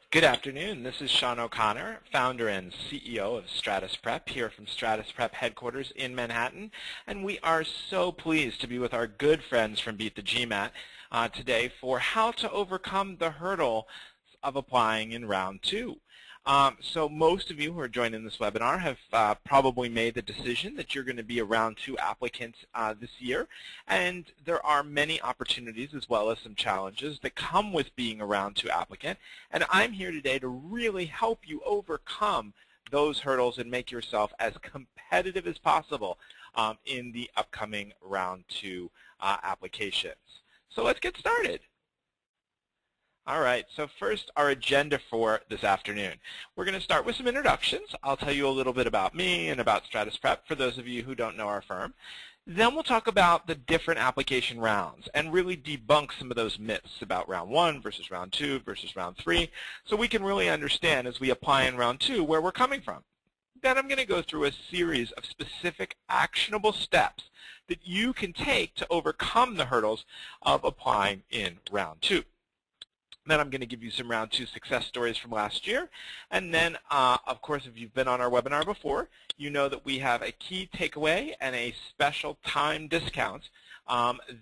Good afternoon. This is Shawn O'Connor, founder and CEO of Stratus Prep, here from Stratus Prep headquarters in Manhattan. And we are so pleased to be with our good friends from Beat the GMAT today for how to overcome the hurdle of applying in round two. So most of you who are joining this webinar have probably made the decision that you're going to be a round two applicant this year, and there are many opportunities as well as some challenges that come with being a round two applicant, and I'm here today to really help you overcome those hurdles and make yourself as competitive as possible in the upcoming round two applications. So let's get started. All right, so first, our agenda for this afternoon. We're going to start with some introductions. I'll tell you a little bit about me and about Stratus Prep for those of you who don't know our firm. Then we'll talk about the different application rounds and really debunk some of those myths about round one versus round two versus round three, so we can really understand as we apply in round two where we're coming from. Then I'm going to go through a series of specific actionable steps that you can take to overcome the hurdles of applying in round two. Then I'm going to give you some round two success stories from last year. And then, of course, if you've been on our webinar before, you know that we have a key takeaway and a special time discount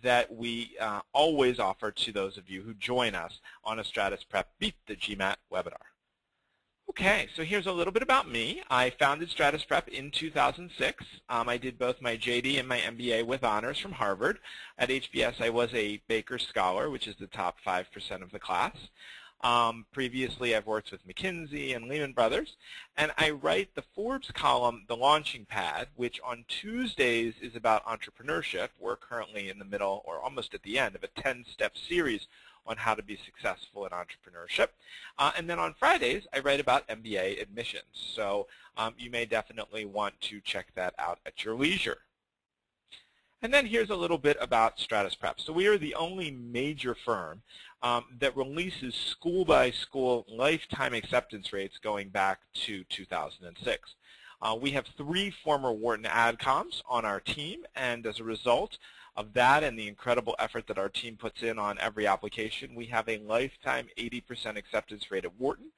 that we always offer to those of you who join us on a Stratus Prep Beat the GMAT webinar. Okay, so here's a little bit about me. I founded Stratus Prep in 2006. I did both my JD and my MBA with honors from Harvard. At HBS, I was a Baker Scholar, which is the top 5% of the class. Previously, I've worked with McKinsey and Lehman Brothers, and I write the Forbes column, The Launching Pad, which on Tuesdays is about entrepreneurship. We're currently in the middle or almost at the end of a 10-step series on how to be successful in entrepreneurship. And then on Fridays, I write about MBA admissions. So you may definitely want to check that out at your leisure. And then here's a little bit about Stratus Prep. So we are the only major firm that releases school-by-school lifetime acceptance rates going back to 2006. We have 3 former Wharton AdComs on our team, and as a result of that and the incredible effort that our team puts in on every application, we have a lifetime 80% acceptance rate at Wharton,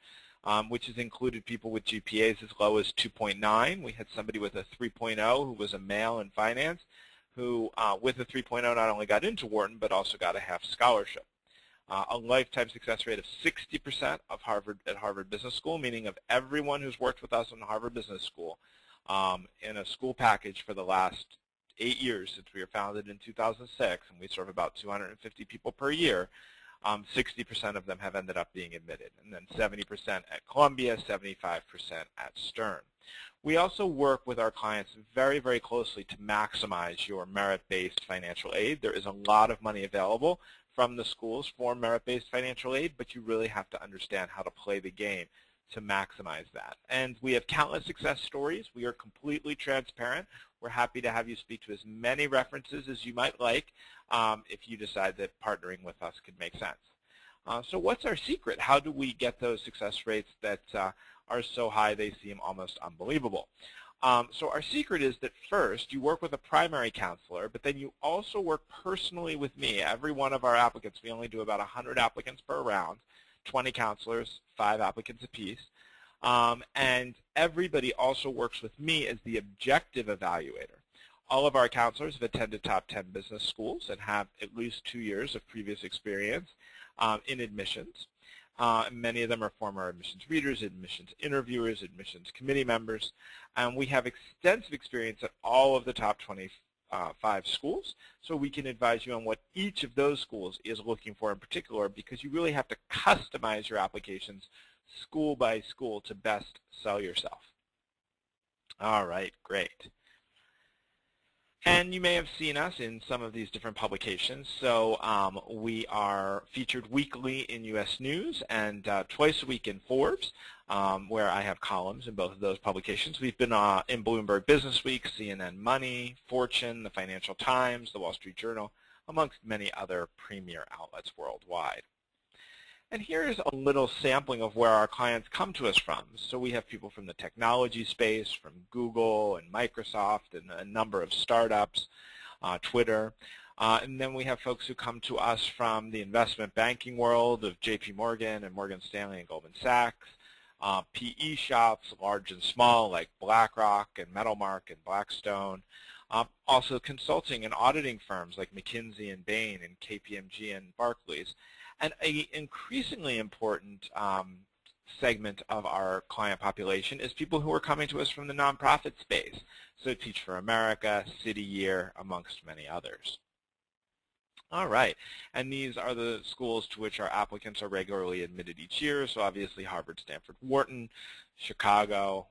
which has included people with GPAs as low as 2.9. We had somebody with a 3.0 who was a male in finance who, with a 3.0, not only got into Wharton, but also got a half scholarship. A lifetime success rate of 60% at Harvard Business School, meaning of everyone who's worked with us in Harvard Business School in a school package for the last 8 years since we were founded in 2006, and we serve about 250 people per year, 60% of them have ended up being admitted, and then 70% at Columbia, 75% at Stern. We also work with our clients very, very closely to maximize your merit-based financial aid. There is a lot of money available from the schools for merit-based financial aid, but you really have to understand how to play the game to maximize that. And we have countless success stories. We are completely transparent. We're happy to have you speak to as many references as you might like if you decide that partnering with us could make sense. So what's our secret? How do we get those success rates that are so high they seem almost unbelievable? So our secret is that first, you work with a primary counselor, but then you also work personally with me. Every one of our applicants, we only do about 100 applicants per round, 20 counselors, 5 applicants apiece. And everybody also works with me as the objective evaluator. All of our counselors have attended top 10 business schools and have at least 2 years of previous experience in admissions. Many of them are former admissions readers, admissions interviewers, admissions committee members. And we have extensive experience at all of the top 25 schools, so we can advise you on what each of those schools is looking for in particular, because you really have to customize your applications school by school to best sell yourself. All right, great. And you may have seen us in some of these different publications. So we are featured weekly in U.S. News and twice a week in Forbes, where I have columns in both of those publications. We've been in Bloomberg Business Week, CNN Money, Fortune, the Financial Times, the Wall Street Journal, amongst many other premier outlets worldwide. And here's a little sampling of where our clients come to us from. So we have people from the technology space, from Google and Microsoft and a number of startups, Twitter. And then we have folks who come to us from the investment banking world of JP Morgan and Morgan Stanley and Goldman Sachs, PE shops, large and small, like BlackRock and Metalmark and Blackstone, also consulting and auditing firms like McKinsey and Bain and KPMG and Barclays, and an increasingly important segment of our client population is people who are coming to us from the nonprofit space, so Teach for America, City Year, amongst many others. All right, and these are the schools to which our applicants are regularly admitted each year, so obviously Harvard, Stanford, Wharton, Chicago,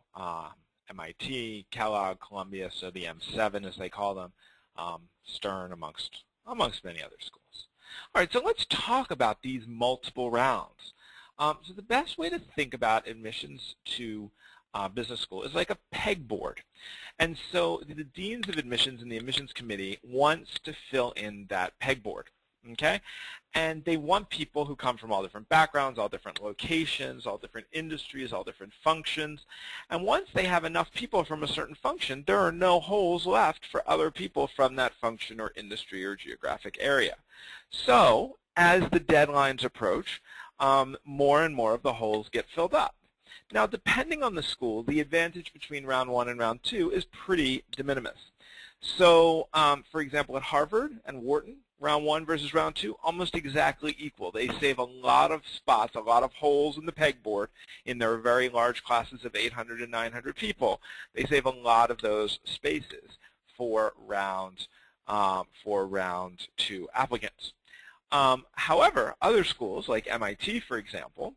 MIT, Kellogg, Columbia, so the M7 as they call them, Stern, amongst many other schools. All right, so let's talk about these multiple rounds. So the best way to think about admissions to business school is like a pegboard. And so the deans of admissions and the admissions committee wants to fill in that pegboard, okay? And they want people who come from all different backgrounds, all different locations, all different industries, all different functions. And once they have enough people from a certain function, there are no holes left for other people from that function or industry or geographic area. So as the deadlines approach, more and more of the holes get filled up. Now, depending on the school, the advantage between round 1 and round 2 is pretty de minimis. So, for example, at Harvard and Wharton, round 1 versus round 2, almost exactly equal. They save a lot of spots, a lot of holes in the pegboard in their very large classes of 800 and 900 people. They save a lot of those spaces for round 2 applicants. However, other schools, like MIT, for example,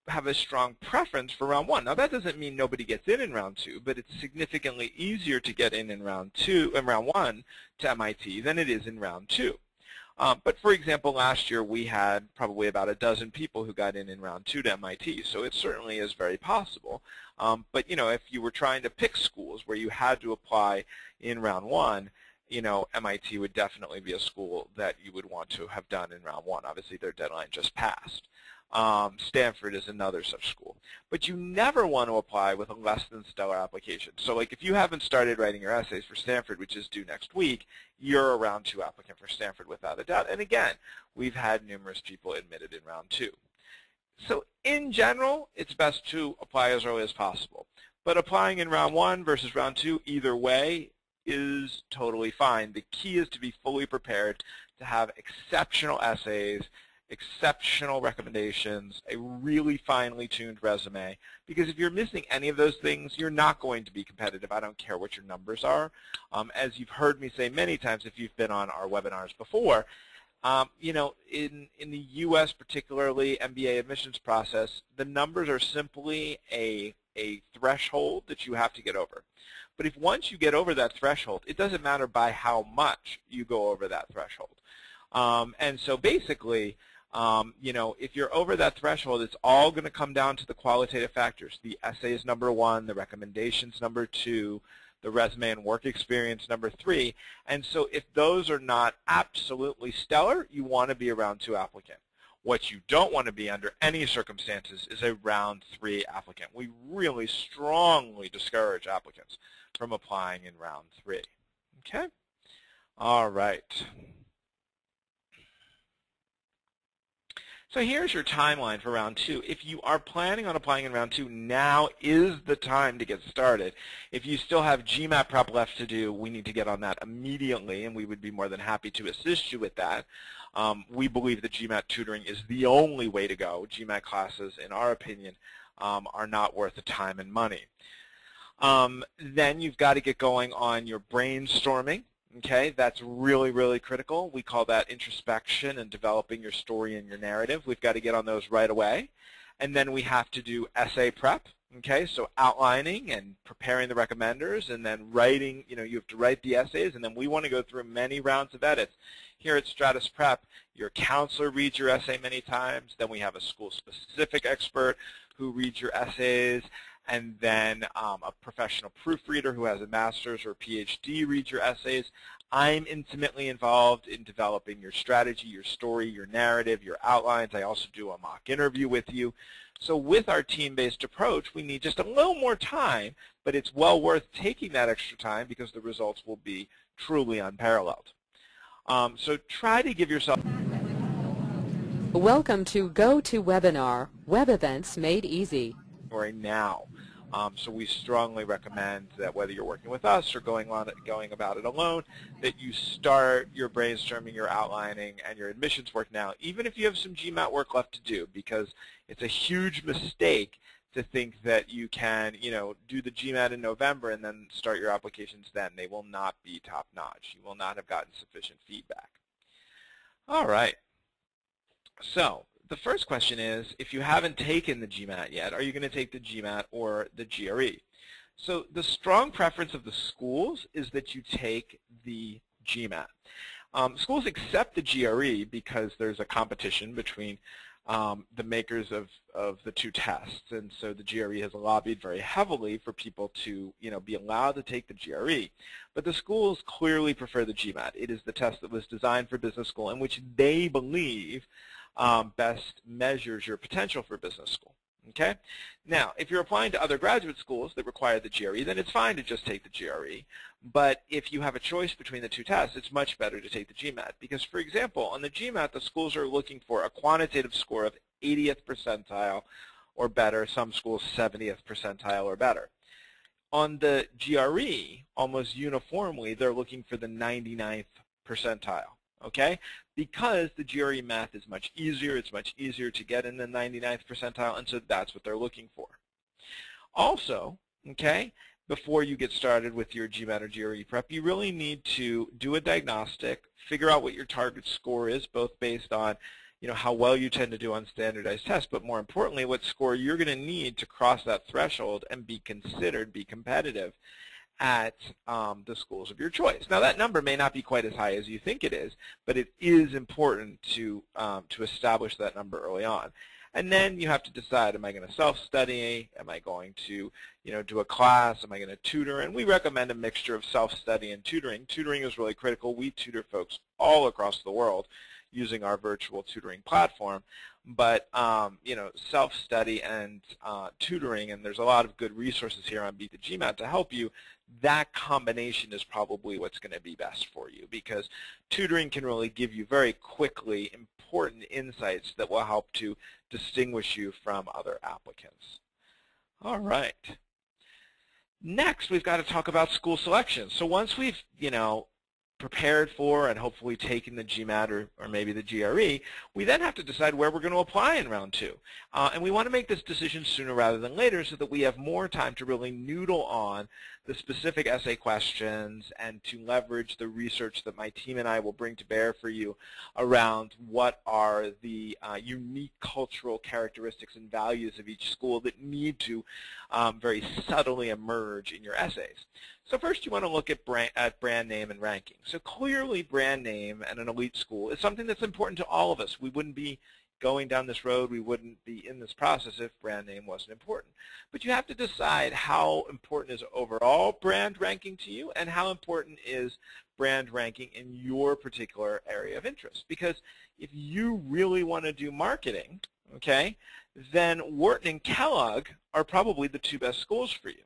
have a strong preference for round 1. Now, that doesn't mean nobody gets in round 2, but it's significantly easier to get in round 1 to MIT than it is in round 2. But for example, last year we had probably about a dozen people who got in round 2 to MIT, so it certainly is very possible. But you know, if you were trying to pick schools where you had to apply in round 1, you know, MIT would definitely be a school that you would want to have done in round 1. Obviously, their deadline just passed. Stanford is another such school. But you never want to apply with a less than stellar application. So like if you haven't started writing your essays for Stanford, which is due next week, you're a round 2 applicant for Stanford without a doubt. And again, we've had numerous people admitted in round 2. So in general, it's best to apply as early as possible. But applying in round 1 versus round 2, either way, is totally fine. The key is to be fully prepared to have exceptional essays, exceptional recommendations, a really finely tuned resume, because if you're missing any of those things, you're not going to be competitive. I don't care what your numbers are. As you've heard me say many times if you've been on our webinars before, you know, in the U.S. particularly MBA admissions process, the numbers are simply a threshold that you have to get over. But if once you get over that threshold, it doesn't matter by how much you go over that threshold. And so basically, you know, if you're over that threshold, it's all going to come down to the qualitative factors. The essay is number 1, the recommendations number 2, the resume and work experience number 3. And so if those are not absolutely stellar, you want to be a round 2 applicant. What you don't want to be under any circumstances is a round 3 applicant. We really strongly discourage applicants from applying in round 3. Okay? All right. So here's your timeline for round 2. If you are planning on applying in round 2, now is the time to get started. If you still have GMAT prep left to do, we need to get on that immediately, and we would be more than happy to assist you with that. We believe that GMAT tutoring is the only way to go. GMAT classes, in our opinion, are not worth the time and money. Then you've got to get going on your brainstorming. Okay, that's really, really critical. We call that introspection and developing your story and your narrative. We've got to get on those right away. And then we have to do essay prep. Okay, so outlining and preparing the recommenders, and then writing, you know, you have to write the essays, and then we want to go through many rounds of edits. Here at Stratus Prep, your counselor reads your essay many times. Then we have a school-specific expert who reads your essays. And then a professional proofreader who has a master's or PhD reads your essays. I'm intimately involved in developing your strategy, your story, your narrative, your outlines. I also do a mock interview with you. So with our team-based approach, we need just a little more time, but it's well worth taking that extra time because the results will be truly unparalleled. So try to give yourself. Welcome to GoToWebinar, Web Events Made Easy. Now. So we strongly recommend that whether you're working with us or going about it alone, that you start your brainstorming, your outlining, and your admissions work now, even if you have some GMAT work left to do, because it's a huge mistake to think that you can, do the GMAT in November and then start your applications then. They will not be top-notch. You will not have gotten sufficient feedback. All right. So the first question is, if you haven't taken the GMAT yet, are you going to take the GMAT or the GRE? So the strong preference of the schools is that you take the GMAT. Schools accept the GRE because there's a competition between the makers of the two tests, and so the GRE has lobbied very heavily for people to be allowed to take the GRE. But the schools clearly prefer the GMAT. It is the test that was designed for business school and which they believe best measures your potential for business school. Okay? Now, if you're applying to other graduate schools that require the GRE, then it's fine to just take the GRE. But if you have a choice between the two tests, it's much better to take the GMAT. Because, for example, on the GMAT, the schools are looking for a quantitative score of 80th percentile or better. Some schools 70th percentile or better. On the GRE, almost uniformly, they're looking for the 99th percentile. Okay? Because the GRE math is much easier, it's much easier to get in the 99th percentile, and so that's what they're looking for. Also, okay, before you get started with your GMAT or GRE prep, you really need to do a diagnostic, figure out what your target score is, both based on how well you tend to do on standardized tests, but more importantly, what score you're going to need to cross that threshold and be considered, be competitive at the schools of your choice. Now, that number may not be quite as high as you think it is, but it is important to establish that number early on. And then you have to decide, am I going to self-study? Am I going to do a class? Am I going to tutor? And we recommend a mixture of self-study and tutoring. Tutoring is really critical. We tutor folks all across the world using our virtual tutoring platform. But self-study and tutoring, and there's a lot of good resources here on Beat the GMAT to help you, that combination is probably what's going to be best for you, because tutoring can really give you very quickly important insights that will help to distinguish you from other applicants. All right. Next, we've got to talk about school selection. So once we've, prepared for and hopefully taken the GMAT or maybe the GRE, we then have to decide where we're going to apply in round two. And we want to make this decision sooner rather than later so that we have more time to really noodle on the specific essay questions and to leverage the research that my team and I will bring to bear for you around what are the unique cultural characteristics and values of each school that need to very subtly emerge in your essays. So first you want to look at brand name and ranking. So clearly brand name and an elite school is something that's important to all of us. We wouldn't be going down this road, we wouldn't be in this process if brand name wasn't important. But you have to decide how important is overall brand ranking to you and how important is brand ranking in your particular area of interest. Because if you really want to do marketing, okay, then Wharton and Kellogg are probably the two best schools for you.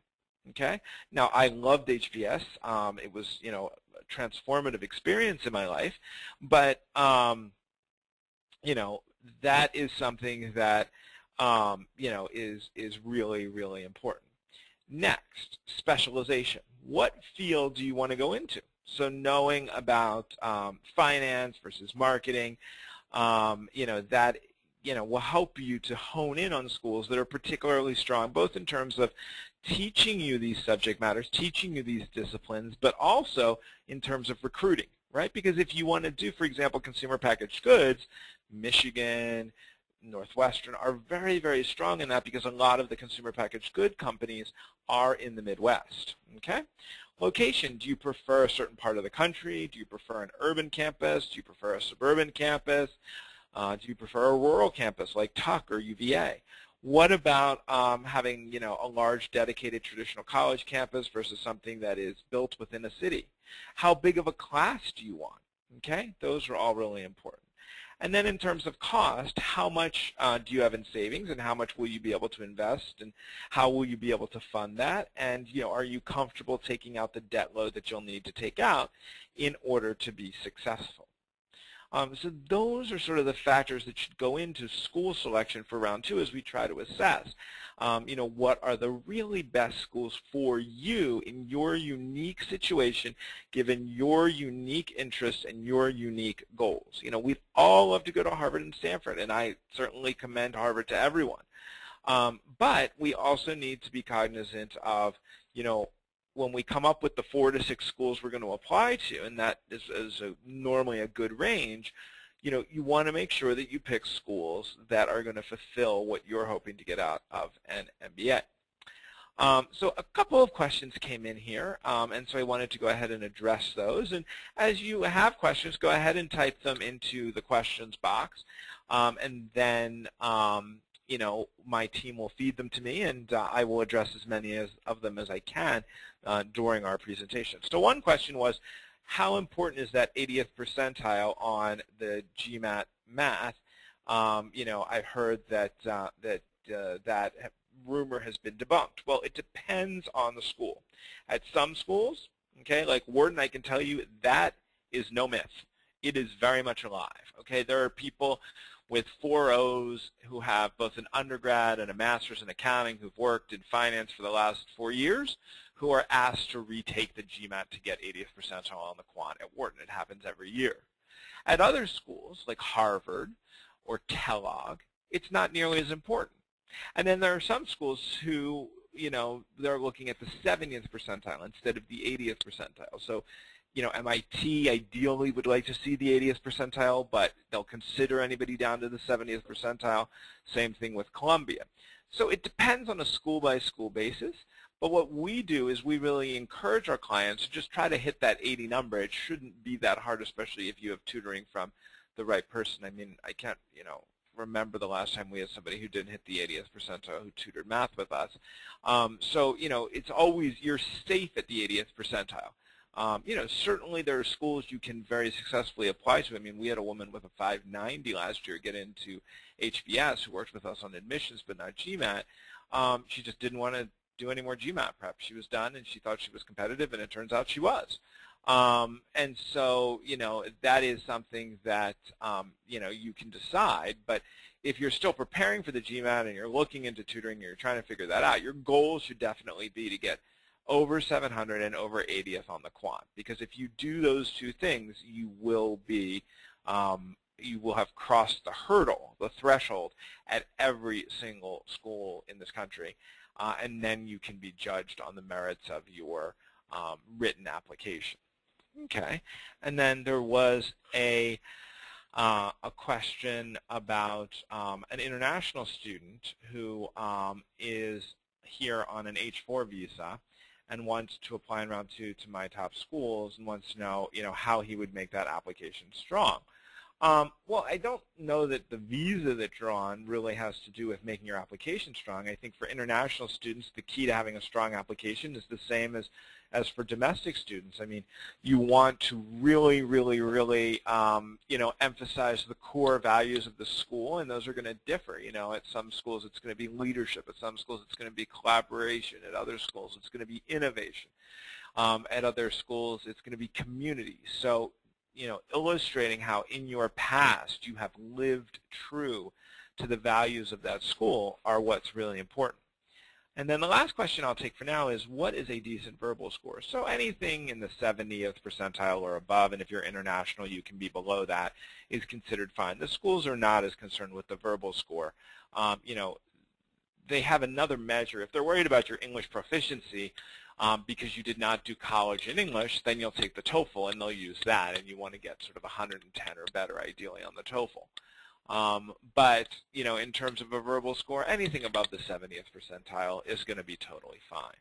Okay. Now, I loved HBS. It was, a transformative experience in my life, but that is something that is really, really important. Next, specialization. What field do you want to go into? So knowing about finance versus marketing, that will help you to hone in on schools that are particularly strong, both in terms of teaching you these subject matters, teaching you these disciplines, but also in terms of recruiting, right? Because if you want to do, for example, consumer packaged goods, Michigan, Northwestern are very, very strong in that because a lot of the consumer packaged good companies are in the Midwest, okay? Location, do you prefer a certain part of the country? Do you prefer an urban campus? Do you prefer a suburban campus? Do you prefer a rural campus like Tuck or UVA? What about having, a large dedicated traditional college campus versus something that is built within a city? How big of a class do you want? Okay, those are all really important. And then in terms of cost, how much do you have in savings and how much will you be able to invest and how will you be able to fund that? And, are you comfortable taking out the debt load that you'll need to take out in order to be successful? So those are sort of the factors that should go into school selection for round 2 as we try to assess, what are the really best schools for you in your unique situation, given your unique interests and your unique goals. We'd all love to go to Harvard and Stanford, and I certainly commend Harvard to everyone. But we also need to be cognizant of, when we come up with the 4 to 6 schools we're going to apply to, and that is normally a good range, you want to make sure that you pick schools that are going to fulfill what you're hoping to get out of an MBA. So a couple of questions came in here, and so I wanted to go ahead and address those. And as you have questions, go ahead and type them into the questions box, and then my team will feed them to me, and I will address as many of them as I can during our presentation. So one question was, how important is that 80th percentile on the GMAT math? I've heard that that rumor has been debunked. Well, it depends on the school. At some schools, okay, like Wharton, I can tell you that is no myth. It is very much alive. Okay, there are people with 4.0s who have both an undergrad and a master's in accounting who've worked in finance for the last 4 years who are asked to retake the GMAT to get 80th percentile on the quant at Wharton. It happens every year. At other schools like Harvard or Kellogg, it's not nearly as important. And then there are some schools who, they're looking at the 70th percentile instead of the 80th percentile. So, MIT ideally would like to see the 80th percentile, but they'll consider anybody down to the 70th percentile. Same thing with Columbia. So it depends on a school-by-school basis. But what we do is we really encourage our clients to just try to hit that 80 number. It shouldn't be that hard, especially if you have tutoring from the right person. I mean, I can't, remember the last time we had somebody who didn't hit the 80th percentile who tutored math with us. So, it's always, you're safe at the 80th percentile. Certainly there are schools you can very successfully apply to. I mean, we had a woman with a 590 last year get into HBS who worked with us on admissions but not GMAT. She just didn't want to do any more GMAT prep. She was done, and she thought she was competitive, and it turns out she was. And so, that is something that, you can decide. But if you're still preparing for the GMAT and you're looking into tutoring and you're trying to figure that out, your goal should definitely be to get over 700 and over 80th on the quant. Because if you do those two things, you will be, you will have crossed the hurdle, the threshold, at every single school in this country. And then you can be judged on the merits of your written application. Okay, and then there was a question about an international student who is here on an H-4 visa and wants to apply in round 2 to my top schools and wants to know, how he would make that application strong. Well, I don't know that the visa that you're on really has to do with making your application strong. I think for international students, the key to having a strong application is the same as for domestic students. I mean, you want to really, really, really, emphasize the core values of the school, and those are going to differ. At some schools it's going to be leadership. At some schools it's going to be collaboration. At other schools it's going to be innovation. At other schools it's going to be community. So, illustrating how in your past you have lived true to the values of that school are what's really important. And then the last question I'll take for now is, what is a decent verbal score? So anything in the 70th percentile or above, and if you're international, you can be below that, is considered fine. The schools are not as concerned with the verbal score. They have another measure. If they're worried about your English proficiency, because you did not do college in English, then you'll take the TOEFL and they'll use that, and you want to get sort of 110 or better ideally on the TOEFL. But, in terms of a verbal score, anything above the 70th percentile is going to be totally fine.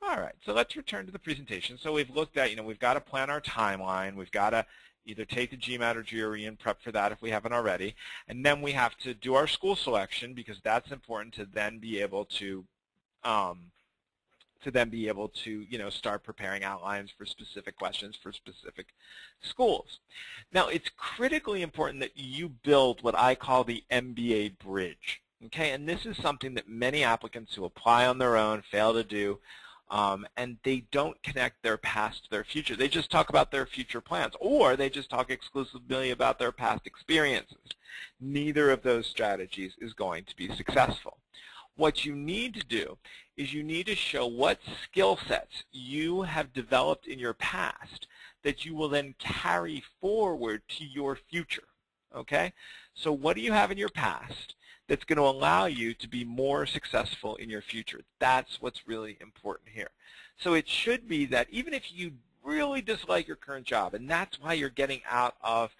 All right, so let's return to the presentation. So we've looked at, we've got to plan our timeline. We've got to either take the GMAT or GRE and prep for that if we haven't already. And then we have to do our school selection, because that's important to then be able to start preparing outlines for specific questions for specific schools. Now, it's critically important that you build what I call the MBA bridge. Okay, and this is something that many applicants who apply on their own fail to do. and they don't connect their past to their future. They just talk about their future plans, or they just talk exclusively about their past experiences. Neither of those strategies is going to be successful. What you need to do is you need to show what skill sets you have developed in your past that you will then carry forward to your future. Okay? So what do you have in your past that's going to allow you to be more successful in your future? That's what's really important here. So it should be that even if you really dislike your current job, and that's why you're getting out of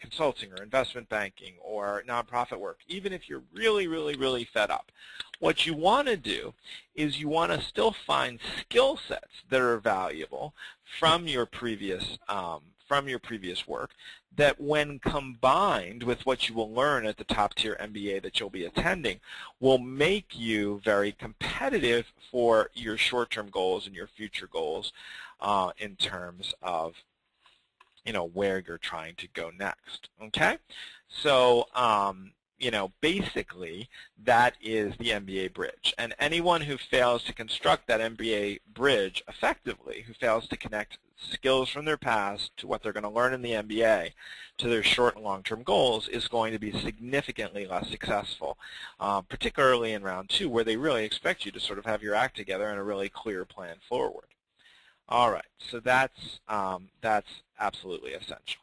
consulting or investment banking or nonprofit work, even if you're really fed up, what you want to do is you want to still find skill sets that are valuable from your previous work, that when combined with what you will learn at the top-tier MBA that you'll be attending will make you very competitive for your short-term goals and your future goals in terms of where you're trying to go next. Okay? So basically that is the MBA bridge. And anyone who fails to construct that MBA bridge effectively, who fails to connect skills from their past to what they're going to learn in the MBA to their short and long-term goals, is going to be significantly less successful, particularly in round 2, where they really expect you to sort of have your act together and a really clear plan forward. All right, so that's absolutely essential.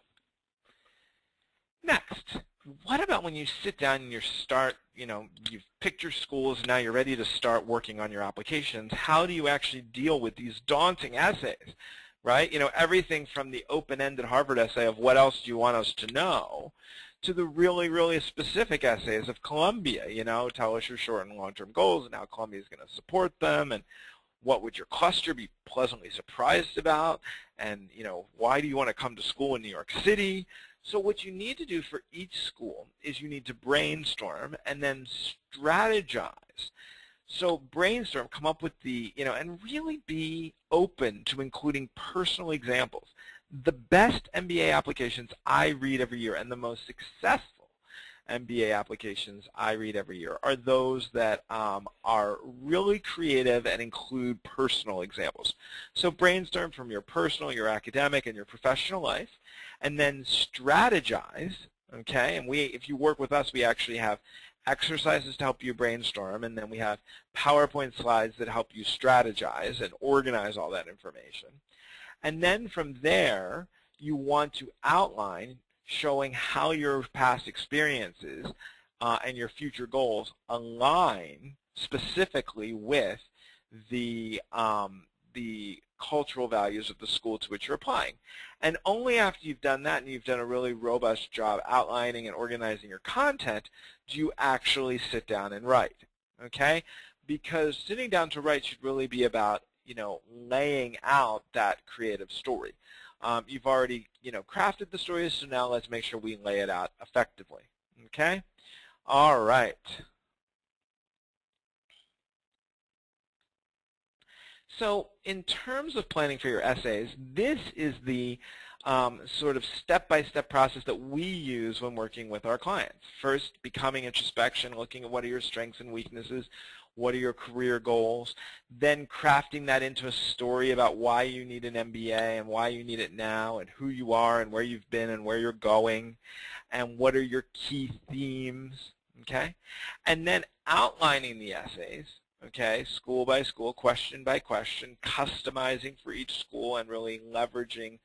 Next, what about when you sit down and you've picked your schools, and now you're ready to start working on your applications? How do you actually deal with these daunting essays, right? Everything from the open-ended Harvard essay of what else do you want us to know, to the really specific essays of Columbia, tell us your short and long-term goals and how Columbia is going to support them, and what would your cluster be pleasantly surprised about, and why do you want to come to school in New York City? So what you need to do for each school is you need to brainstorm and then strategize. So brainstorm, come up with and really be open to including personal examples. The best MBA applications I read every year, and the most successful MBA applications I read every year, are those that are really creative and include personal examples. So brainstorm from your personal, your academic, and your professional life, and then strategize, okay? And if you work with us, we actually have exercises to help you brainstorm, and then we have PowerPoint slides that help you strategize and organize all that information. And then from there, you want to outline showing how your past experiences and your future goals align specifically with the cultural values of the school to which you're applying. And only after you've done that and you've done a really robust job outlining and organizing your content do you actually sit down and write, okay? Because sitting down to write should really be about, laying out that creative story. You've already, crafted the story, so now let's make sure we lay it out effectively, okay? All right. So in terms of planning for your essays, this is the sort of step-by-step process that we use when working with our clients. First, becoming introspection, looking at what are your strengths and weaknesses, what are your career goals, then crafting that into a story about why you need an MBA and why you need it now, and who you are and where you've been and where you're going, and what are your key themes, okay? And then outlining the essays, okay, school by school, question by question, customizing for each school and really leveraging,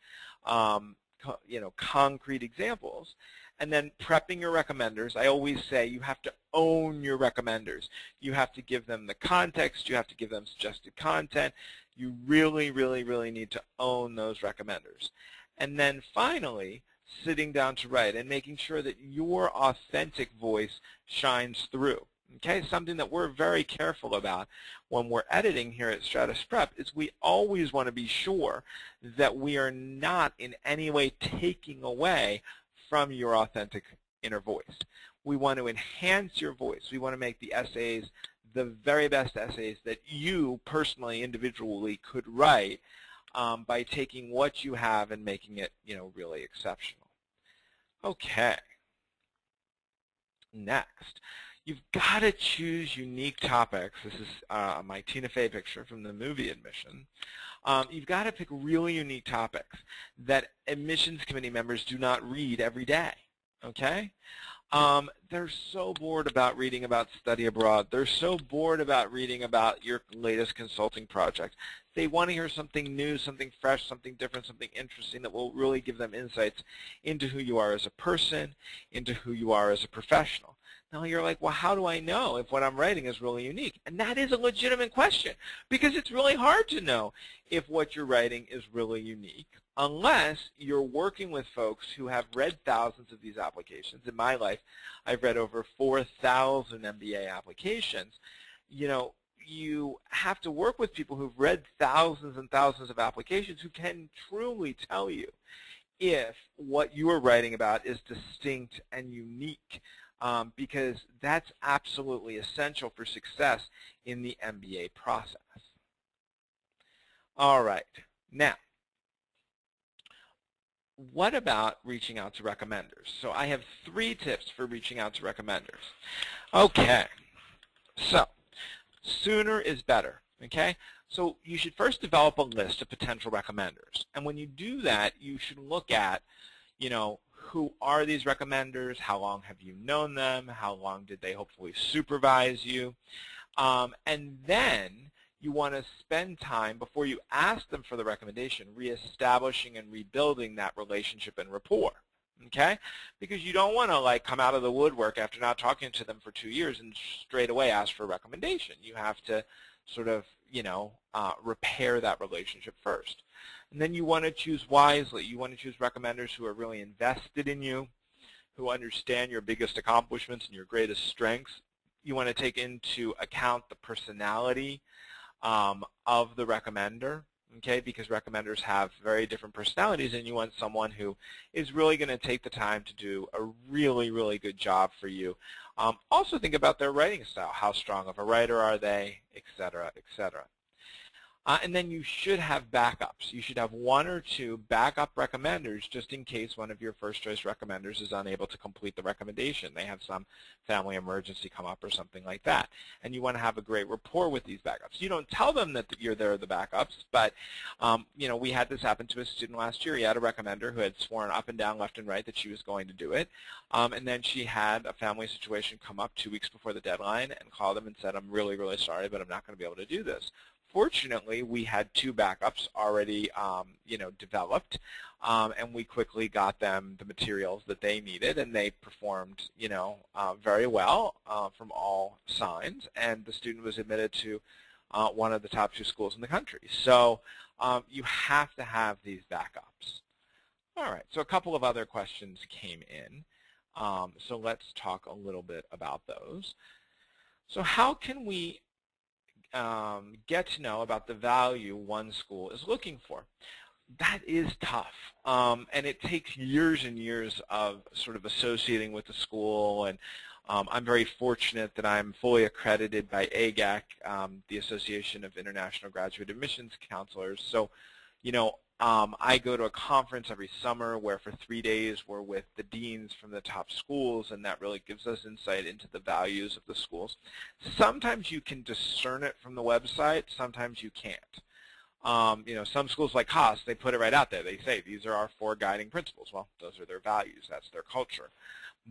concrete examples. And then prepping your recommenders. I always say you have to own your recommenders. You have to give them the context. You have to give them suggested content. You really need to own those recommenders. And then finally, sitting down to write and making sure that your authentic voice shines through. Okay, something that we're very careful about when we're editing here at Stratus Prep is we always want to be sure that we are not in any way taking away from your authentic inner voice. We want to enhance your voice. We want to make the essays the very best essays that you personally, individually could write by taking what you have and making it, really exceptional. Okay. Next, You've got to choose unique topics. This is my Tina Fey picture from the movie Admission. You've got to pick really unique topics that admissions committee members do not read every day, okay? They're so bored about reading about study abroad. They're so bored about reading about your latest consulting project. They want to hear something new, something fresh, something different, something interesting that will really give them insights into who you are as a person, into who you are as a professional. Now you're like, well, how do I know if what I'm writing is really unique? And that is a legitimate question, because it's really hard to know if what you're writing is really unique unless you're working with folks who have read thousands of these applications. In my life, I've read over 4,000 MBA applications. You know, you have to work with people who've read thousands and thousands of applications who can truly tell you if what you are writing about is distinct and unique. Because that's absolutely essential for success in the MBA process. All right. Now, what about reaching out to recommenders? So I have 3 tips for reaching out to recommenders. Okay. So, sooner is better, okay? So you should first develop a list of potential recommenders. And when you do that, you should look at, you know, who are these recommenders? How long have you known them? How long did they hopefully supervise you? And then you want to spend time before you ask them for the recommendation reestablishing and rebuilding that relationship and rapport, okay? Because you don't want to like come out of the woodwork after not talking to them for 2 years and straight away ask for a recommendation. You have to sort of, you know, repair that relationship first. And then you want to choose wisely. You want to choose recommenders who are really invested in you, who understand your biggest accomplishments and your greatest strengths. You want to take into account the personality of the recommender, okay, because recommenders have very different personalities, and you want someone who is really going to take the time to do a really, really good job for you. Also think about their writing style. How strong of a writer are they, et cetera, et cetera. And then you should have backups. You should have 1 or 2 backup recommenders just in case one of your first choice recommenders is unable to complete the recommendation. They have some family emergency come up or something like that. And you want to have a great rapport with these backups. You don't tell them that they're the backups, but you know, we had this happen to a student last year. He had a recommender who had sworn up and down, left and right that she was going to do it. And then she had a family situation come up 2 weeks before the deadline and called them and said, I'm really, really sorry, but I'm not going to be able to do this. Fortunately, we had 2 backups already, you know, developed, and we quickly got them the materials that they needed, and they performed, you know, very well from all signs, and the student was admitted to one of the top 2 schools in the country. So you have to have these backups. All right, so a couple of other questions came in, so let's talk a little bit about those. So how can we get to know about the value one school is looking for? That is tough, and it takes years and years of sort of associating with the school, and I'm very fortunate that I'm fully accredited by AGAC, the Association of International Graduate Admissions Counselors. So, you know, I go to a conference every summer where for 3 days we're with the deans from the top schools, and that really gives us insight into the values of the schools. Sometimes you can discern it from the website, sometimes you can't. You know, some schools like Haas, they put it right out there. They say, these are our 4 guiding principles. Well, those are their values. That's their culture.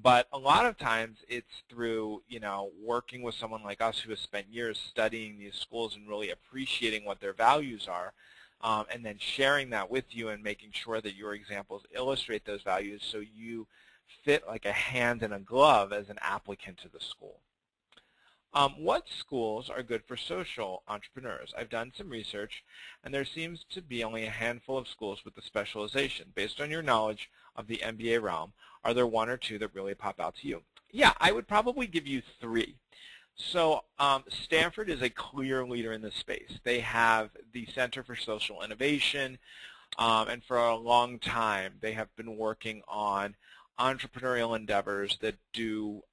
But a lot of times it's through, you know, working with someone like us who has spent years studying these schools and really appreciating what their values are, and then sharing that with you and making sure that your examples illustrate those values so you fit like a hand in a glove as an applicant to the school. What schools are good for social entrepreneurs? I've done some research, and there seems to be only a handful of schools with the specialization. Based on your knowledge of the MBA realm, are there 1 or 2 that really pop out to you? Yeah, I would probably give you 3. So Stanford is a clear leader in this space. They have the Center for Social Innovation, and for a long time they have been working on entrepreneurial endeavors that do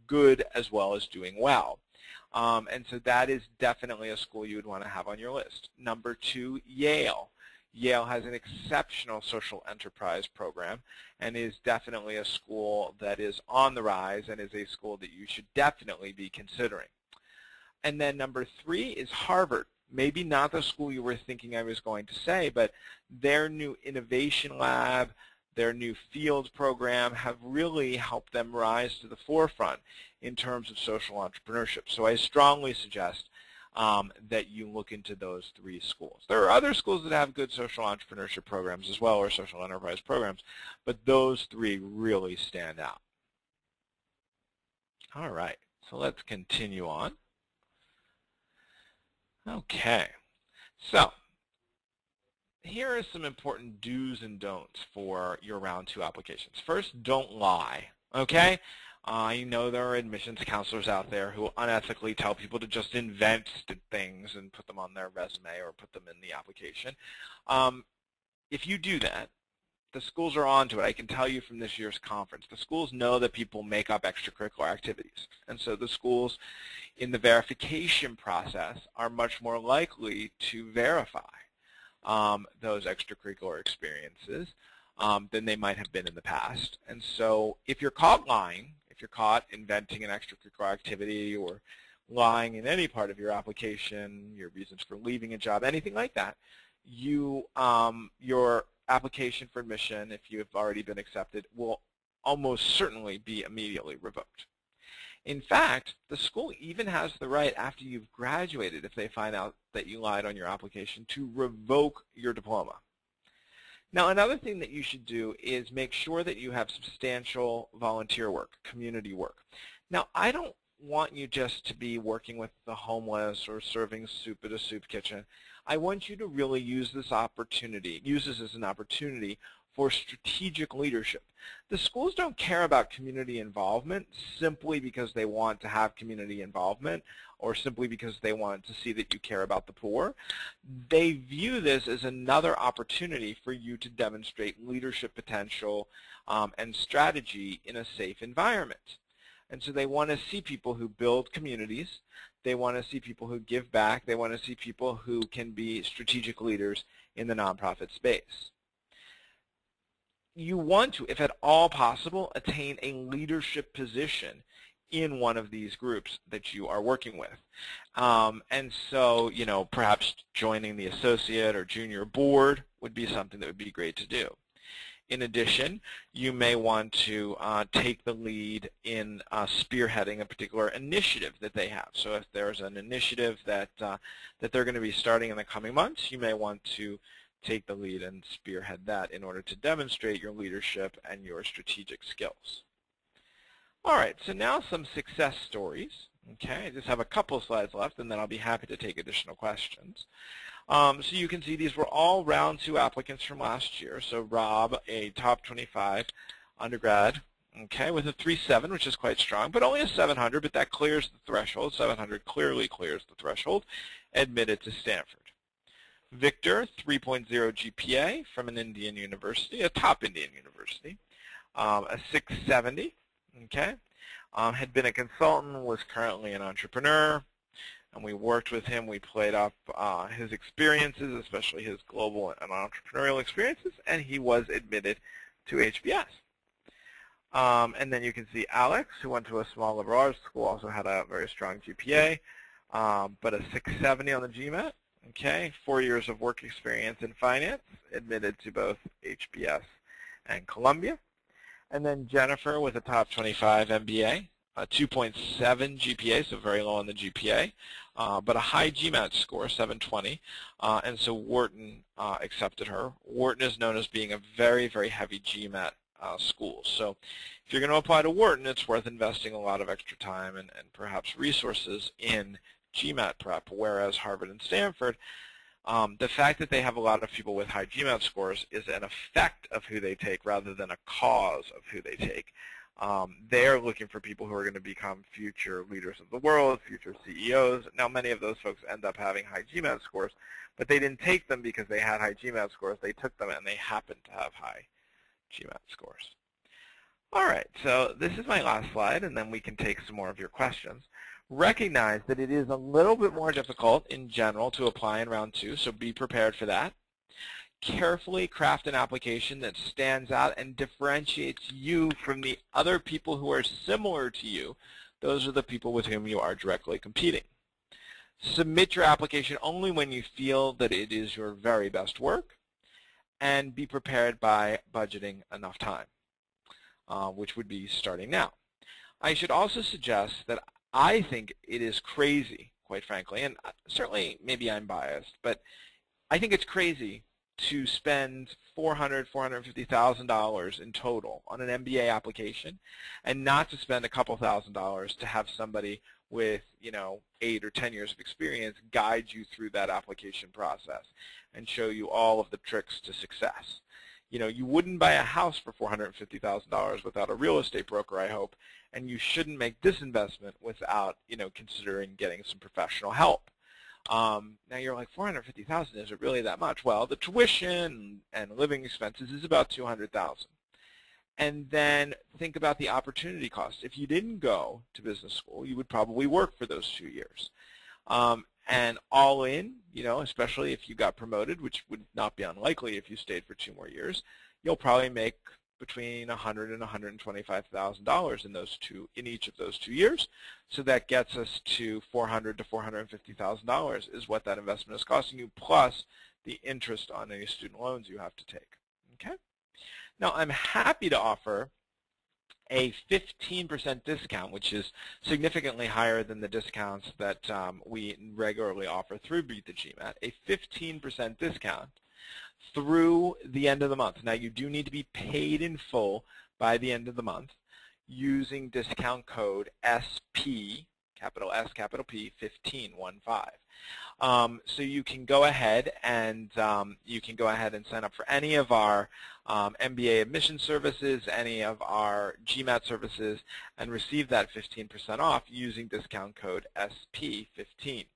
good as well as doing well. And so that is definitely a school you would want to have on your list. Number 2, Yale. Yale has an exceptional social enterprise program and is definitely a school that is on the rise and is a school that you should definitely be considering. And then number 3 is Harvard. Maybe not the school you were thinking I was going to say, but their new innovation lab, their new field program have really helped them rise to the forefront in terms of social entrepreneurship. So I strongly suggest that you look into those 3 schools. There are other schools that have good social entrepreneurship programs as well, or social enterprise programs, but those 3 really stand out. All right, so let's continue on. Okay, so here are some important do's and don'ts for your round 2 applications. First, don't lie, okay? I know there are admissions counselors out there who unethically tell people to just invent things and put them on their resume or put them in the application. If you do that, the schools are on to it. I can tell you from this year's conference, the schools know that people make up extracurricular activities. And so the schools in the verification process are much more likely to verify those extracurricular experiences than they might have been in the past. And so if you're caught lying, if you're caught inventing an extracurricular activity or lying in any part of your application, your reasons for leaving a job, anything like that, your application for admission, if you have already been accepted, will almost certainly be immediately revoked. In fact, the school even has the right, after you've graduated, if they find out that you lied on your application, to revoke your diploma. Now, another thing that you should do is make sure that you have substantial volunteer work, community work. Now, I don't want you just to be working with the homeless or serving soup at a soup kitchen. I want you to really use this as an opportunity for strategic leadership. The schools don't care about community involvement simply because they want to have community involvement or simply because they want to see that you care about the poor. They view this as another opportunity for you to demonstrate leadership potential and strategy in a safe environment. And so they want to see people who build communities. They want to see people who give back. They want to see people who can be strategic leaders in the nonprofit space. You want to, if at all possible, attain a leadership position in one of these groups that you are working with. And so, perhaps joining the associate or junior board would be something that would be great to do. In addition, you may want to take the lead in spearheading a particular initiative that they have. So if there's an initiative that they're going to be starting in the coming months, you may want to take the lead and spearhead that in order to demonstrate your leadership and your strategic skills. All right, so now some success stories. Okay, I just have a couple of slides left, and then I'll be happy to take additional questions. So you can see these were all round 2 applicants from last year. So Rob, a top 25 undergrad, okay, with a 3.7, which is quite strong, but only a 700, but that clears the threshold. 700 clearly clears the threshold, admitted to Stanford. Victor, 3.0 GPA from an Indian university, a top Indian university, a 670, okay, had been a consultant, was currently an entrepreneur, and we worked with him. We played up his experiences, especially his global and entrepreneurial experiences, and he was admitted to HBS. And then you can see Alex, who went to a small liberal arts school, also had a very strong GPA, but a 670 on the GMAT. Okay, 4 years of work experience in finance, admitted to both HBS and Columbia. And then Jennifer with a top 25 MBA, a 2.7 GPA, so very low on the GPA, but a high GMAT score, 720, and so Wharton accepted her. Wharton is known as being a very, very heavy GMAT school. So if you're going to apply to Wharton, it's worth investing a lot of extra time and perhaps resources in GMAT prep, whereas Harvard and Stanford, the fact that they have a lot of people with high GMAT scores is an effect of who they take rather than a cause of who they take. They're looking for people who are going to become future leaders of the world, future CEOs. Now, many of those folks end up having high GMAT scores, but they didn't take them because they had high GMAT scores. They took them and they happened to have high GMAT scores. All right, so this is my last slide, and then we can take some more of your questions. Recognize that it is a little bit more difficult in general to apply in round 2, so be prepared for that. carefully craft an application that stands out and differentiates you from the other people who are similar to you. Those are the people with whom you are directly competing. Submit your application only when you feel that it is your very best work, and be prepared by budgeting enough time, which would be starting now. I should also suggest that I think it is crazy, quite frankly, and certainly maybe I'm biased, but I think it's crazy to spend $400,000, $450,000 in total on an MBA application and not to spend a couple $1,000s to have somebody with 8 or 10 years of experience guide you through that application process and show you all of the tricks to success. You wouldn't buy a house for $450,000 without a real estate broker, I hope, and you shouldn't make this investment without considering getting some professional help. Now you're like, $450,000, is it really that much? Well, the tuition and living expenses is about $200,000. And then think about the opportunity cost. If you didn't go to business school, you would probably work for those 2 years. And all in, especially if you got promoted, which would not be unlikely if you stayed for 2 more years, you'll probably make between $100,000 and $125,000 in each of those 2 years. So that gets us to $400,000 to $450,000 is what that investment is costing you, plus the interest on any student loans you have to take. Okay. Now I'm happy to offer a 15% discount, which is significantly higher than the discounts that we regularly offer through Beat the GMAT, a 15% discount through the end of the month. Now you do need to be paid in full by the end of the month using discount code SP, capital S, capital P, 15. So you can go ahead and sign up for any of our MBA admission services, any of our GMAT services, and receive that 15% off using discount code SP15.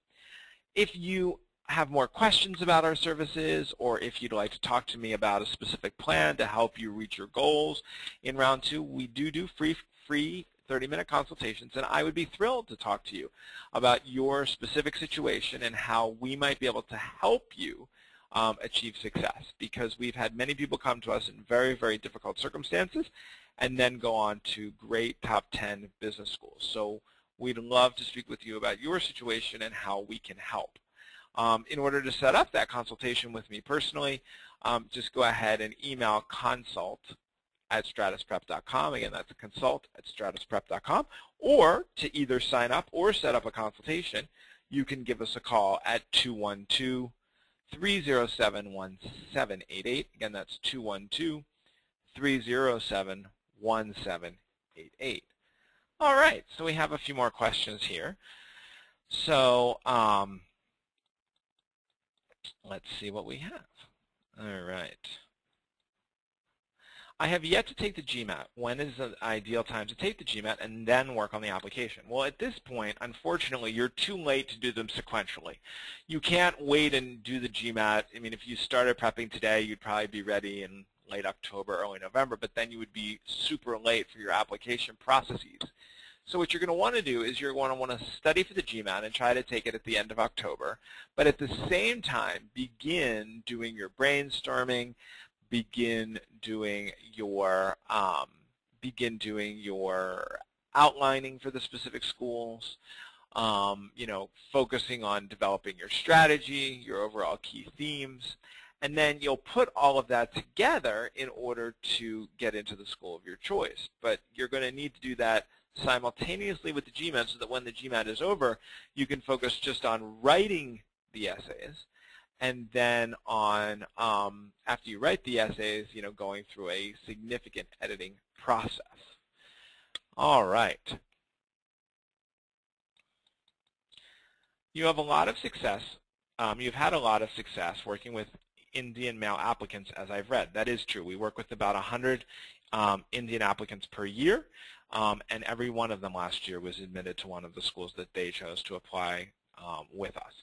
If you have more questions about our services, or if you'd like to talk to me about a specific plan to help you reach your goals in round 2, we do free 30-minute consultations, and I would be thrilled to talk to you about your specific situation and how we might be able to help you achieve success, because we've had many people come to us in very, very difficult circumstances and then go on to great top 10 business schools. So we'd love to speak with you about your situation and how we can help. In order to set up that consultation with me personally, just go ahead and email consult@stratusprep.com. Again, that's consult@stratusprep.com. Or to either sign up or set up a consultation, you can give us a call at 212-307-1788. Again, that's 212-307-1788. All right, so we have a few more questions here. So let's see what we have. All right. I have yet to take the GMAT. When is the ideal time to take the GMAT and then work on the application? Well, at this point, unfortunately, you're too late to do them sequentially. You can't wait and do the GMAT. I mean, if you started prepping today, you'd probably be ready in late October, early November, but then you would be super late for your application processes. So what you're going to want to do is you're going to want to study for the GMAT and try to take it at the end of October, but at the same time, begin doing your brainstorming, begin doing your outlining for the specific schools, focusing on developing your strategy, your overall key themes, and then you'll put all of that together in order to get into the school of your choice. But you're going to need to do that simultaneously with the GMAT so that when the GMAT is over, you can focus just on writing the essays, and then on after you write the essays, going through a significant editing process. All right. You have a lot of success. You've had a lot of success working with Indian male applicants, as I've read. That is true. We work with about 100 Indian applicants per year, and every one of them last year was admitted to one of the schools that they chose to apply with us.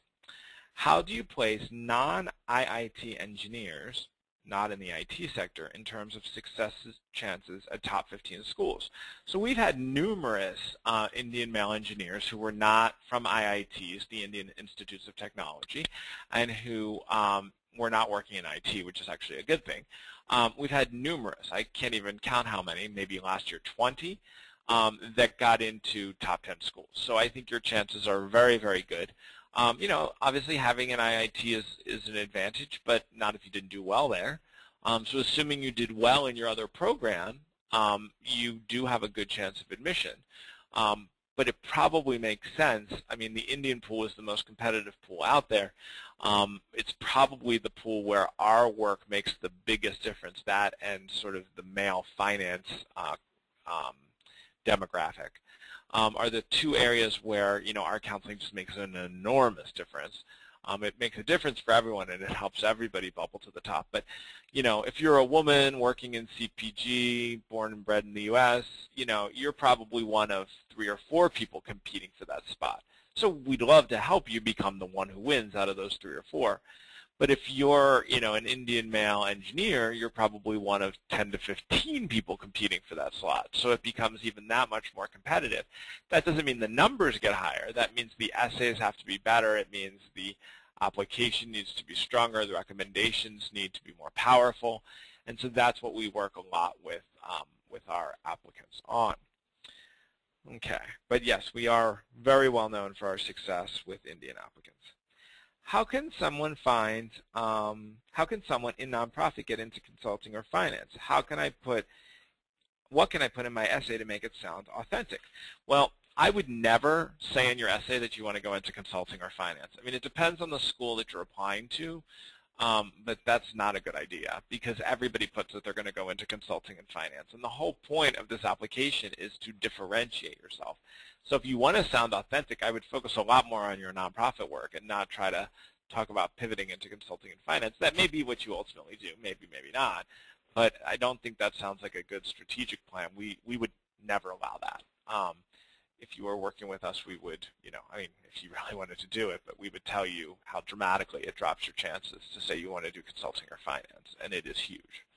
How do you place non-IIT engineers, not in the IT sector, in terms of success chances at top 15 schools? So we've had numerous Indian male engineers who were not from IITs, the Indian Institutes of Technology, and who were not working in IT, which is actually a good thing. We've had numerous, I can't even count how many, maybe last year 20, that got into top 10 schools. So I think your chances are very, very good. Obviously having an IIT is an advantage, but not if you didn't do well there. So assuming you did well in your other program, you do have a good chance of admission. But it probably makes sense. I mean, the Indian pool is the most competitive pool out there. It's probably the pool where our work makes the biggest difference, that and sort of the male finance demographic are the two areas where, our counseling just makes an enormous difference. It makes a difference for everyone, and it helps everybody bubble to the top. But, if you're a woman working in CPG, born and bred in the U.S., you're probably one of 3 or 4 people competing for that spot. So we'd love to help you become the one who wins out of those 3 or 4. But if you're, an Indian male engineer, you're probably one of 10 to 15 people competing for that slot. So it becomes even that much more competitive. That doesn't mean the numbers get higher. That means the essays have to be better. It means the application needs to be stronger. The recommendations need to be more powerful. And so that's what we work a lot with our applicants on. Okay. But yes, we are very well known for our success with Indian applicants. How can someone in nonprofit get into consulting or finance? What can I put in my essay to make it sound authentic? Well, I would never say in your essay that you want to go into consulting or finance. I mean, it depends on the school that you're applying to, but that's not a good idea because everybody puts that they're going to go into consulting and finance. And the whole point of this application is to differentiate yourself. So if you want to sound authentic, I would focus a lot more on your nonprofit work and not try to talk about pivoting into consulting and finance. That may be what you ultimately do, maybe, maybe not. But I don't think that sounds like a good strategic plan. We would never allow that. If you were working with us, we would, if you really wanted to do it, but we would tell you how dramatically it drops your chances to say you want to do consulting or finance, and it is huge.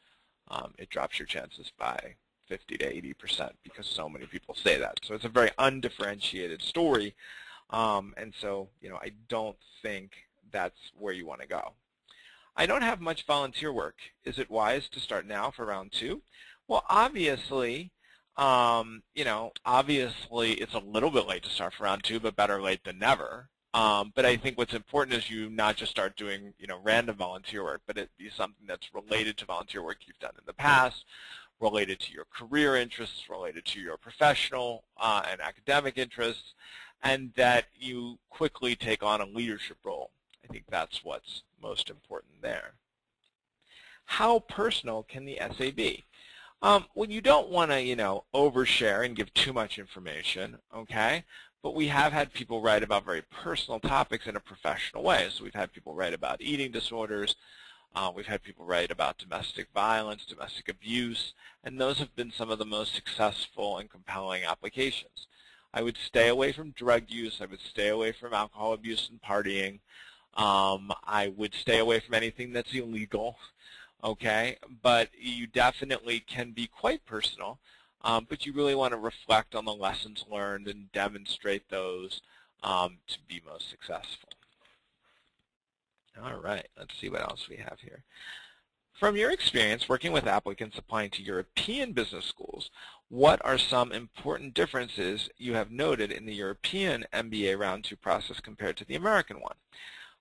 It drops your chances by 50 to 80% because so many people say that. So it's a very undifferentiated story, and so, I don't think that's where you want to go. I don't have much volunteer work. Is it wise to start now for round 2? Well, obviously, obviously it's a little bit late to start for round 2, but better late than never. But I think what's important is you not just start doing, random volunteer work, but it be something that's related to volunteer work you've done in the past, related to your career interests, related to your professional and academic interests, and that you quickly take on a leadership role. I think that's what's most important there. How personal can the essay be? Well, you don't want to, overshare and give too much information, okay? But we have had people write about very personal topics in a professional way. So we've had people write about eating disorders. We've had people write about domestic violence, domestic abuse, and those have been some of the most successful and compelling applications. I would stay away from drug use. I would stay away from alcohol abuse and partying. I would stay away from anything that's illegal. Okay, but you definitely can be quite personal, but you really want to reflect on the lessons learned and demonstrate those to be most successful. All right, let's see what else we have here. From your experience working with applicants applying to European business schools, what are some important differences you have noted in the European MBA Round 2 process compared to the American one?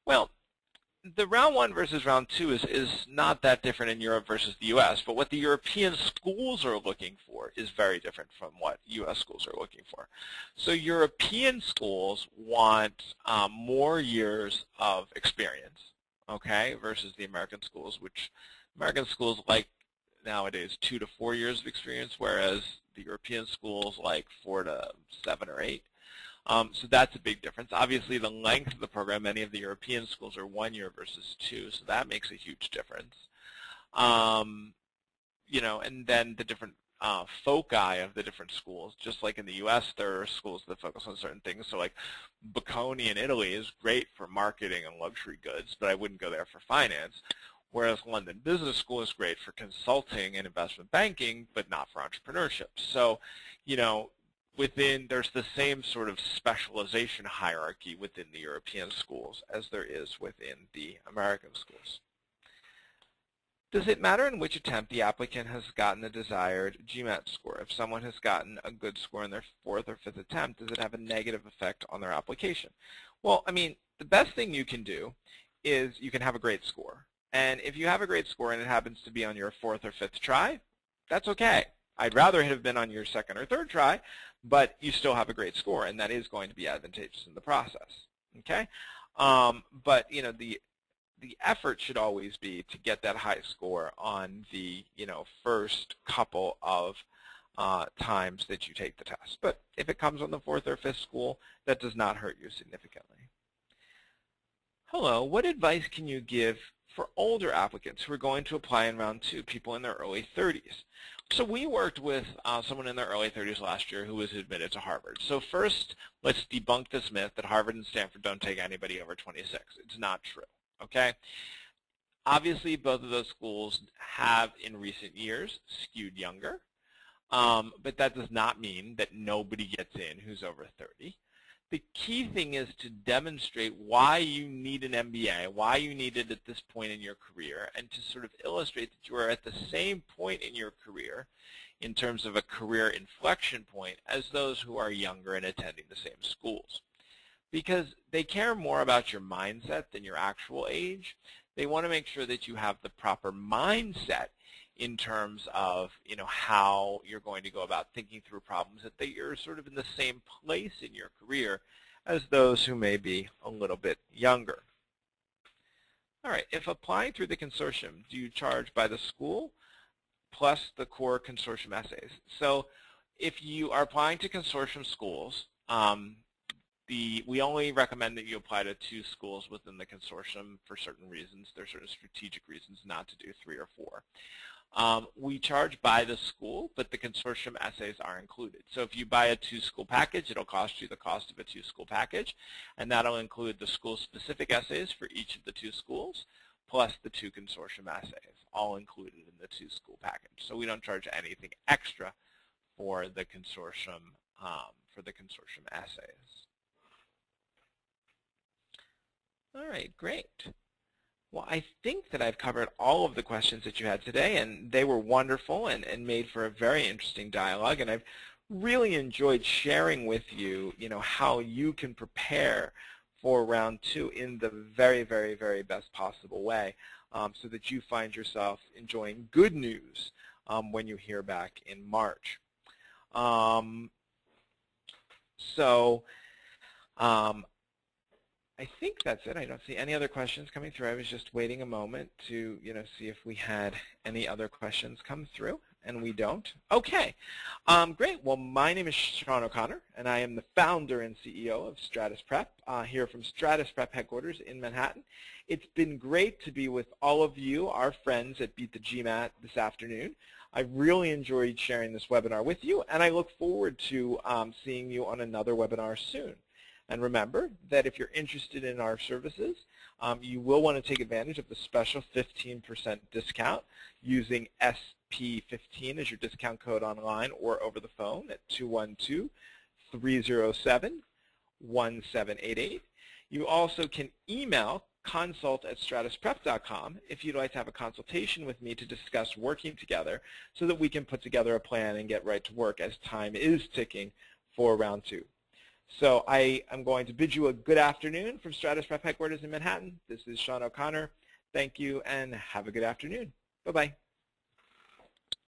Well, the round 1 versus round 2 is not that different in Europe versus the U.S., but what the European schools are looking for is very different from what U.S. schools are looking for. So European schools want more years of experience, okay, versus the American schools, which American schools like nowadays 2 to 4 years of experience, whereas the European schools like 4 to 7 or 8. So that's a big difference. Obviously, the length of the program, many of the European schools are 1 year versus 2, so that makes a huge difference. And then the different foci of the different schools. Just like in the U.S., there are schools that focus on certain things. So like Bocconi in Italy is great for marketing and luxury goods, but I wouldn't go there for finance. Whereas London Business School is great for consulting and investment banking, but not for entrepreneurship. So, there's the same sort of specialization hierarchy within the European schools as there is within the American schools. Does it matter in which attempt the applicant has gotten the desired GMAT score? If someone has gotten a good score in their 4th or 5th attempt, does it have a negative effect on their application? Well, I mean, the best thing you can do is you can have a great score. And if you have a great score and it happens to be on your 4th or 5th try, that's okay. I'd rather it have been on your 2nd or 3rd try, but you still have a great score, and that is going to be advantageous in the process. Okay? But you know, the effort should always be to get that high score on the first couple of times that you take the test. But if it comes on the 4th or 5th school, that does not hurt you significantly. Hello, what advice can you give for older applicants who are going to apply in round 2, people in their early 30s? So we worked with someone in their early 30s last year who was admitted to Harvard. So first, let's debunk this myth that Harvard and Stanford don't take anybody over 26. It's not true. Okay? Obviously, both of those schools have, in recent years, skewed younger, but that does not mean that nobody gets in who's over 30. The key thing is to demonstrate why you need an MBA, why you need it at this point in your career, and to sort of illustrate that you are at the same point in your career in terms of a career inflection point as those who are younger and attending the same schools. Because they care more about your mindset than your actual age. They want to make sure that you have the proper mindset in terms of how you're going to go about thinking through problems, that you're sort of in the same place in your career as those who may be a little bit younger. All right, if applying through the consortium, do you charge by the school plus the core consortium essays? So if you are applying to consortium schools, we only recommend that you apply to 2 schools within the consortium for certain reasons. There are certain strategic reasons not to do 3 or 4. We charge by the school, but the consortium essays are included. So if you buy a 2-school package, it'll cost you the cost of a 2-school package, and that'll include the school-specific essays for each of the 2 schools, plus the 2 consortium essays, all included in the 2-school package. So we don't charge anything extra for the consortium essays. All right, great. Well, I think that I've covered all of the questions that you had today, and they were wonderful and made for a very interesting dialogue. And I've really enjoyed sharing with you, how you can prepare for round 2 in the very, very, very best possible way, so that you find yourself enjoying good news when you hear back in March. I think that's it. I don't see any other questions coming through. I was just waiting a moment to, see if we had any other questions come through, and we don't. Okay, great. Well, my name is Shawn O'Connor, and I am the founder and CEO of Stratus Prep, here from Stratus Prep headquarters in Manhattan. It's been great to be with all of you, our friends at Beat the GMAT this afternoon. I really enjoyed sharing this webinar with you, and I look forward to seeing you on another webinar soon. And remember that if you're interested in our services, you will want to take advantage of the special 15% discount using SP15 as your discount code online or over the phone at 212-307-1788. You also can email consult@stratusprep.com if you'd like to have a consultation with me to discuss working together so that we can put together a plan and get right to work as time is ticking for round 2. So I am going to bid you a good afternoon from Stratus Prep headquarters in Manhattan. This is Shawn O'Connor. Thank you and have a good afternoon. Bye-bye.